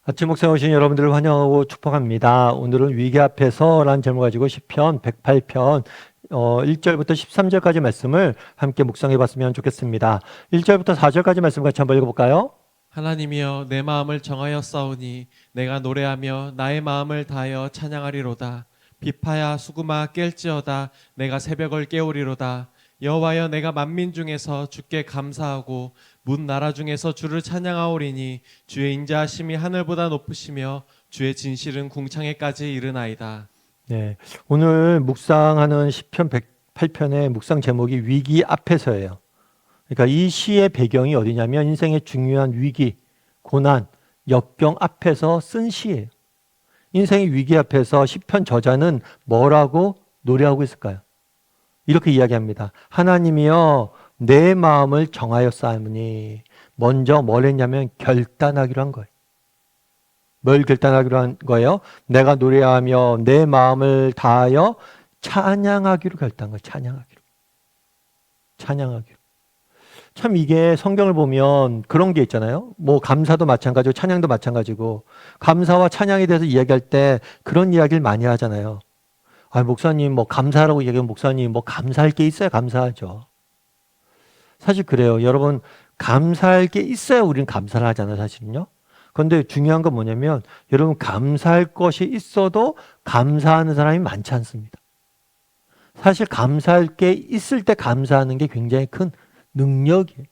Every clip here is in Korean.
아침 목상에 오신 여러분들을 환영하고 축복합니다. 오늘은 위기 앞에서라는 제목을 가지고 시편 108편 1절부터 13절까지 말씀을 함께 묵상해 봤으면 좋겠습니다. 1절부터 4절까지 말씀 같이 한번 읽어볼까요? 하나님이여 내 마음을 정하여 싸우니 내가 노래하며 나의 마음을 다하여 찬양하리로다. 비파야 수구마 깰지어다. 내가 새벽을 깨우리로다. 여호와여 내가 만민 중에서 주께 감사하고 문 나라 중에서 주를 찬양하오리니 주의 인자하심이 하늘보다 높으시며 주의 진실은 궁창에까지 이르나이다. 네, 오늘 묵상하는 시편 108편의 묵상 제목이 위기 앞에서예요. 그러니까 이 시의 배경이 어디냐면 인생의 중요한 위기, 고난, 역경 앞에서 쓴 시예요. 인생의 위기 앞에서 시편 저자는 뭐라고 노래하고 있을까요? 이렇게 이야기합니다. 하나님이여 내 마음을 정하여 쌓으니 먼저 뭘 했냐면 결단하기로 한 거예요. 뭘 결단하기로 한 거예요? 내가 노래하며 내 마음을 다하여 찬양하기로 결단한 거예요. 찬양하기로. 참 이게 성경을 보면 그런 게 있잖아요. 뭐 감사도 마찬가지고 찬양도 마찬가지고 감사와 찬양에 대해서 이야기할 때 그런 이야기를 많이 하잖아요. 아, 목사님 뭐 감사라고 얘기하면 목사님 뭐 감사할 게 있어야 감사하죠. 사실 그래요. 여러분 감사할 게 있어야 우리는 감사를 하잖아요. 사실은요. 그런데 중요한 건 뭐냐면 여러분 감사할 것이 있어도 감사하는 사람이 많지 않습니다. 사실 감사할 게 있을 때 감사하는 게 굉장히 큰 능력이에요.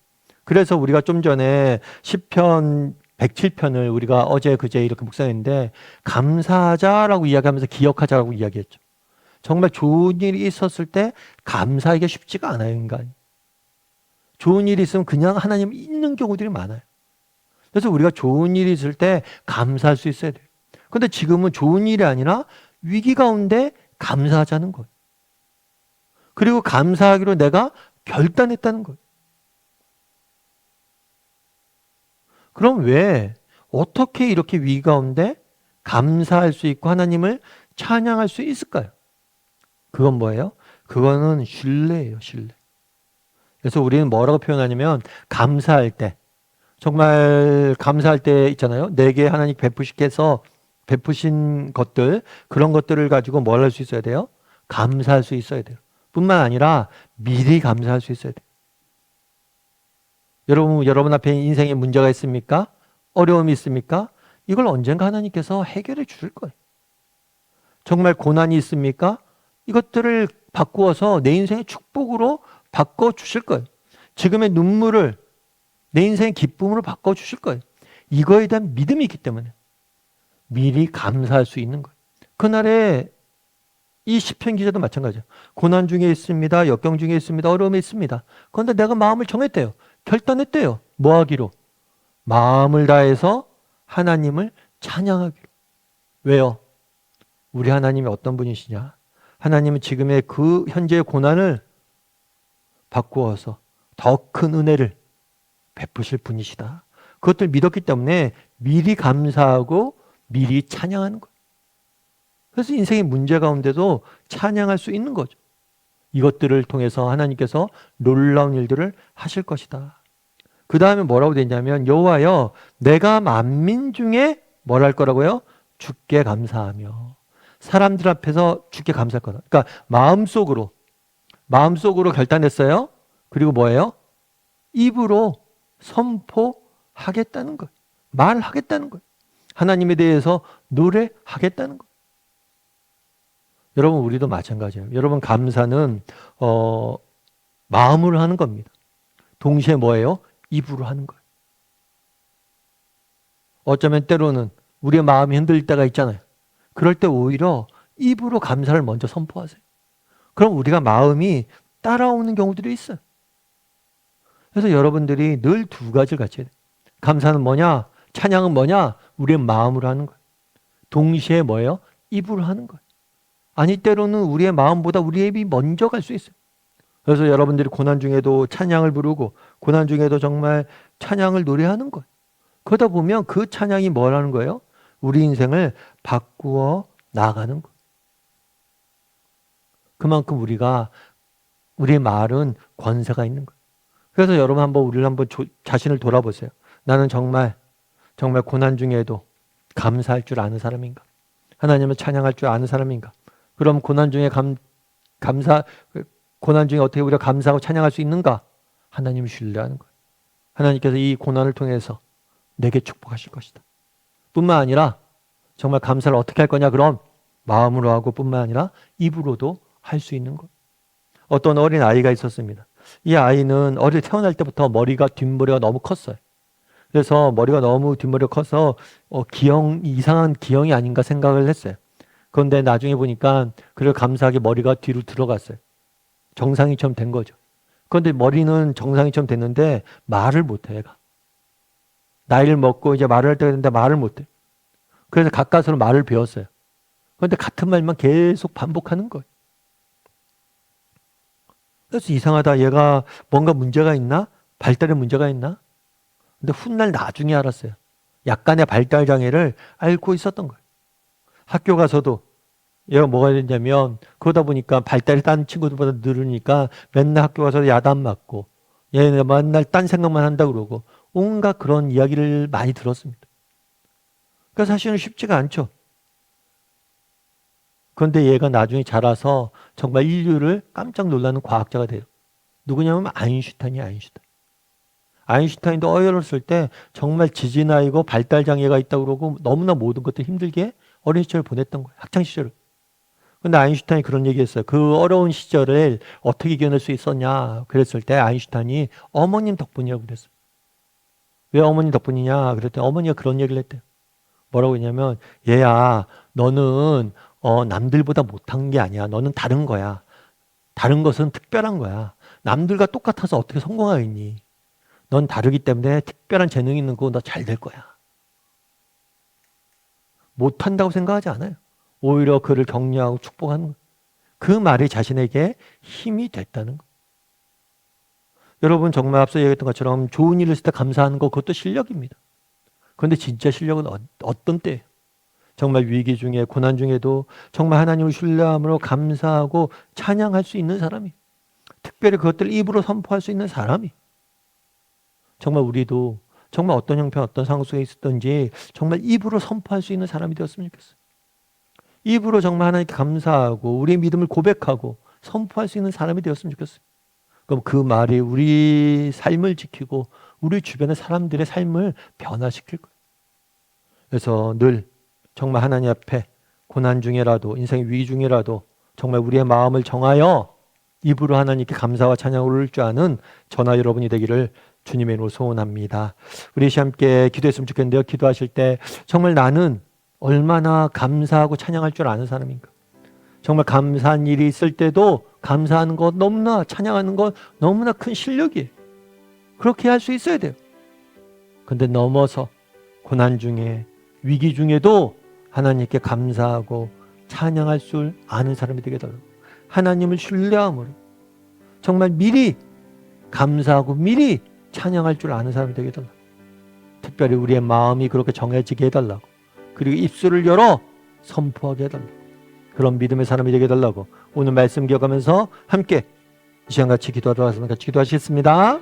그래서 우리가 좀 전에 시편 107편을 우리가 어제 그제 이렇게 묵상했는데 감사하자라고 이야기하면서 기억하자라고 이야기했죠. 정말 좋은 일이 있었을 때 감사하기가 쉽지가 않아요, 인간이. 좋은 일이 있으면 그냥 하나님 잊는 경우들이 많아요. 그래서 우리가 좋은 일이 있을 때 감사할 수 있어야 돼요. 그런데 지금은 좋은 일이 아니라 위기 가운데 감사하자는 거예요. 그리고 감사하기로 내가 결단했다는 거예요. 그럼 왜 어떻게 이렇게 위기 가운데 감사할 수 있고 하나님을 찬양할 수 있을까요? 그건 뭐예요? 그거는 신뢰예요, 신뢰. 그래서 우리는 뭐라고 표현하냐면 감사할 때, 정말 감사할 때 있잖아요. 내게 하나님 베푸신 것들, 그런 것들을 가지고 뭘 할 수 있어야 돼요? 감사할 수 있어야 돼요. 뿐만 아니라 미리 감사할 수 있어야 돼요. 여러분 앞에 인생에 문제가 있습니까? 어려움이 있습니까? 이걸 언젠가 하나님께서 해결해 주실 거예요. 정말 고난이 있습니까? 이것들을 바꾸어서 내 인생의 축복으로 바꿔 주실 거예요. 지금의 눈물을 내 인생의 기쁨으로 바꿔 주실 거예요. 이거에 대한 믿음이 있기 때문에 미리 감사할 수 있는 거예요. 그날에 이 시편 기자도 마찬가지예요. 고난 중에 있습니다. 역경 중에 있습니다. 어려움이 있습니다. 그런데 내가 마음을 정했대요. 결단했대요. 뭐 하기로? 마음을 다해서 하나님을 찬양하기로. 왜요? 우리 하나님이 어떤 분이시냐? 하나님은 지금의 그 현재의 고난을 바꾸어서 더 큰 은혜를 베푸실 분이시다. 그것들 믿었기 때문에 미리 감사하고 미리 찬양하는 거예요. 그래서 인생의 문제 가운데도 찬양할 수 있는 거죠. 이것들을 통해서 하나님께서 놀라운 일들을 하실 것이다. 그 다음에 뭐라고 되냐면 여호와여 내가 만민 중에 뭘 할 거라고요? 주께 감사하며 사람들 앞에서 주께 감사할 거다. 그러니까 마음속으로 결단했어요. 그리고 뭐예요? 입으로 선포하겠다는 거예요. 말하겠다는 거예요. 하나님에 대해서 노래하겠다는 거예요. 여러분 우리도 마찬가지예요. 여러분 감사는 마음으로 하는 겁니다. 동시에 뭐예요? 입으로 하는 거예요. 어쩌면 때로는 우리의 마음이 흔들릴 때가 있잖아요. 그럴 때 오히려 입으로 감사를 먼저 선포하세요. 그럼 우리가 마음이 따라오는 경우들이 있어요. 그래서 여러분들이 늘 두 가지를 같이 해야 돼요. 감사는 뭐냐? 찬양은 뭐냐? 우리의 마음으로 하는 거예요. 동시에 뭐예요? 입으로 하는 거예요. 아니 때로는 우리의 마음보다 우리의 입이 먼저 갈 수 있어요. 그래서 여러분들이 고난 중에도 찬양을 부르고 고난 중에도 정말 찬양을 노래하는 거예요. 그러다 보면 그 찬양이 뭘 하는 거예요? 우리 인생을 바꾸어 나가는 거예요. 그만큼 우리의 말은 권세가 있는 거예요. 그래서 여러분 우리를 한번 자신을 돌아보세요. 나는 정말 고난 중에도 감사할 줄 아는 사람인가? 하나님을 찬양할 줄 아는 사람인가? 그럼 고난 중에 고난 중에 어떻게 우리가 감사하고 찬양할 수 있는가? 하나님을 신뢰하는 거예요. 하나님께서 이 고난을 통해서 내게 축복하실 것이다. 뿐만 아니라 정말 감사를 어떻게 할 거냐? 그럼 마음으로 하고 뿐만 아니라 입으로도 할 수 있는 것. 어떤 어린 아이가 있었습니다. 이 아이는 어릴 태어날 때부터 뒷머리가 너무 컸어요. 그래서 머리가 너무 뒷머리가 커서 이상한 기형이 아닌가 생각을 했어요. 그런데 나중에 보니까 그를 감사하게 머리가 뒤로 들어갔어요. 정상이처럼 된 거죠. 그런데 머리는 정상이처럼 됐는데 말을 못해, 얘가. 나이를 먹고 이제 말을 할 때가 됐는데 말을 못해. 그래서 가까스로 말을 배웠어요. 그런데 같은 말만 계속 반복하는 거예요. 그래서 이상하다. 얘가 뭔가 문제가 있나? 발달에 문제가 있나? 근데 훗날 나중에 알았어요. 약간의 발달 장애를 앓고 있었던 거예요. 학교 가서도 얘가 뭐가 됐냐면 그러다 보니까 발달이 다른 친구들보다 느리니까 맨날 학교 가서 야단 맞고 얘는 맨날 딴 생각만 한다 그러고 온갖 그런 이야기를 많이 들었습니다. 그러니까 사실은 쉽지가 않죠. 그런데 얘가 나중에 자라서 정말 인류를 깜짝 놀라는 과학자가 돼요. 누구냐면 아인슈타인이에요. 아인슈타인도 어렸을 때 정말 지진아이고 발달장애가 있다고 그러고 너무나 모든 것들 힘들게 어린 시절을 보냈던 거예요. 학창시절을. 근데 아인슈타인이 그런 얘기했어요. 그 어려운 시절을 어떻게 이겨낼 수 있었냐 그랬을 때 아인슈타인이 어머님 덕분이라고 그랬어요. 왜 어머님 덕분이냐 그랬더니 어머니가 그런 얘기를 했대요. 뭐라고 했냐면 얘야 너는 남들보다 못한 게 아니야. 너는 다른 거야. 다른 것은 특별한 거야. 남들과 똑같아서 어떻게 성공하겠니? 넌 다르기 때문에 특별한 재능이 있는 거 너 잘 될 거야. 못한다고 생각하지 않아요. 오히려 그를 격려하고 축복하는 거예요. 그 말이 자신에게 힘이 됐다는 거. 여러분 정말 앞서 얘기했던 것처럼 좋은 일을 했을 때 감사하는 거 그것도 실력입니다. 그런데 진짜 실력은 어떤 때예요? 정말 위기 중에 고난 중에도 정말 하나님을 신뢰함으로 감사하고 찬양할 수 있는 사람이, 특별히 그것들을 입으로 선포할 수 있는 사람이, 정말 우리도 정말 어떤 형편 어떤 상황 속에 있었던지 정말 입으로 선포할 수 있는 사람이 되었으면 좋겠어요. 입으로 정말 하나님께 감사하고 우리의 믿음을 고백하고 선포할 수 있는 사람이 되었으면 좋겠어요. 그럼 그 말이 우리 삶을 지키고 우리 주변의 사람들의 삶을 변화시킬 거예요. 그래서 늘 정말 하나님 앞에 고난 중에라도 인생의 위기 중에라도 정말 우리의 마음을 정하여 입으로 하나님께 감사와 찬양을 올릴 줄 아는 저나 여러분이 되기를 주님의 이름으로 소원합니다. 우리 함께 기도했으면 좋겠는데요. 기도하실 때 정말 나는 얼마나 감사하고 찬양할 줄 아는 사람인가. 정말 감사한 일이 있을 때도 감사하는 것 너무나 찬양하는 것 너무나 큰 실력이에요. 그렇게 할 수 있어야 돼요. 근데 넘어서 고난 중에 위기 중에도 하나님께 감사하고 찬양할 줄 아는 사람이 되게 달라고. 하나님을 신뢰함으로 정말 미리 감사하고 미리 찬양할 줄 아는 사람이 되게 해달라고. 특별히 우리의 마음이 그렇게 정해지게 해달라고. 그리고 입술을 열어 선포하게 해달라고. 그런 믿음의 사람이 되게 해달라고. 오늘 말씀 기억하면서 함께 이 시간 같이 기도하도록 하겠습니다. 같이 기도하시겠습니다.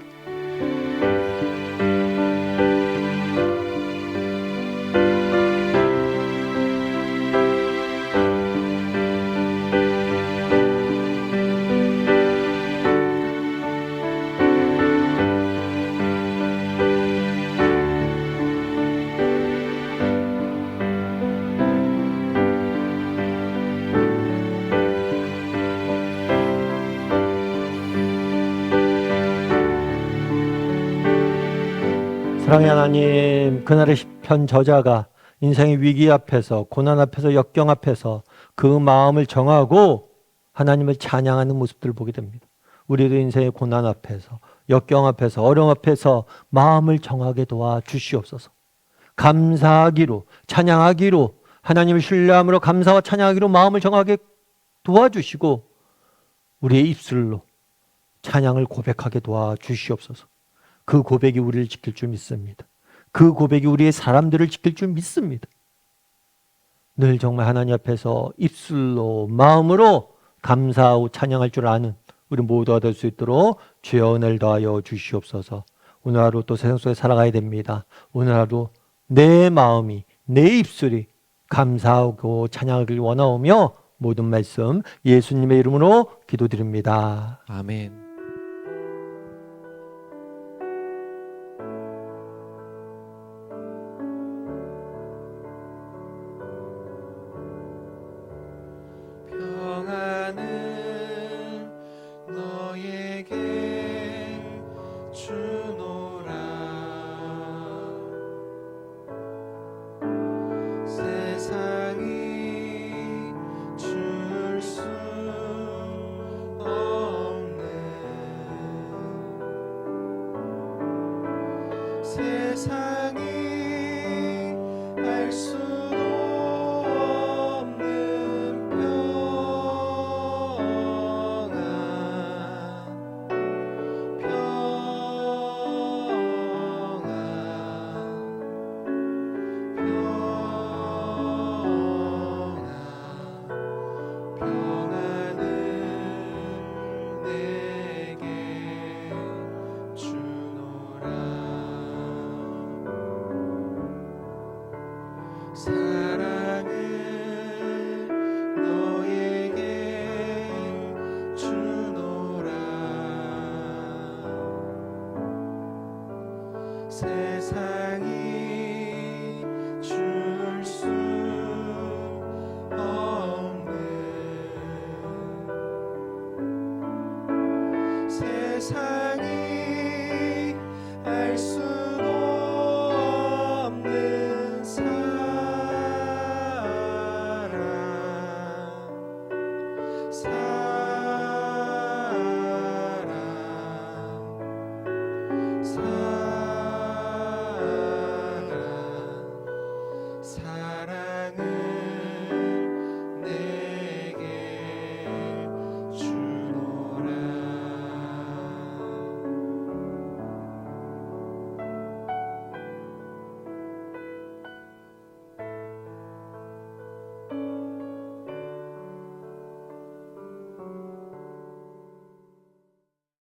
사랑의 하나님, 그날의 시편 저자가 인생의 위기 앞에서 고난 앞에서 역경 앞에서 그 마음을 정하고 하나님을 찬양하는 모습들을 보게 됩니다. 우리도 인생의 고난 앞에서 역경 앞에서 어려움 앞에서 마음을 정하게 도와주시옵소서. 감사하기로 찬양하기로 하나님을 신뢰함으로 감사와 찬양하기로 마음을 정하게 도와주시고 우리의 입술로 찬양을 고백하게 도와주시옵소서. 그 고백이 우리를 지킬 줄 믿습니다. 그 고백이 우리의 사람들을 지킬 줄 믿습니다. 늘 정말 하나님 앞에서 입술로 마음으로 감사하고 찬양할 줄 아는 우리 모두가 될 수 있도록 주여 은혜를 더하여 주시옵소서. 오늘 하루 또 세상 속에 살아가야 됩니다. 오늘 하루 내 마음이 내 입술이 감사하고 찬양하길 원하오며 모든 말씀 예수님의 이름으로 기도드립니다. 아멘. 평안을 너에게 주노라. 세상이 줄 수 없는, 세상이 알 수도 없는 평안을 내게 주노라. 사랑을 너에게 주노라. 세상이 줄 수 없는, 세상이 알 수도 없는 사랑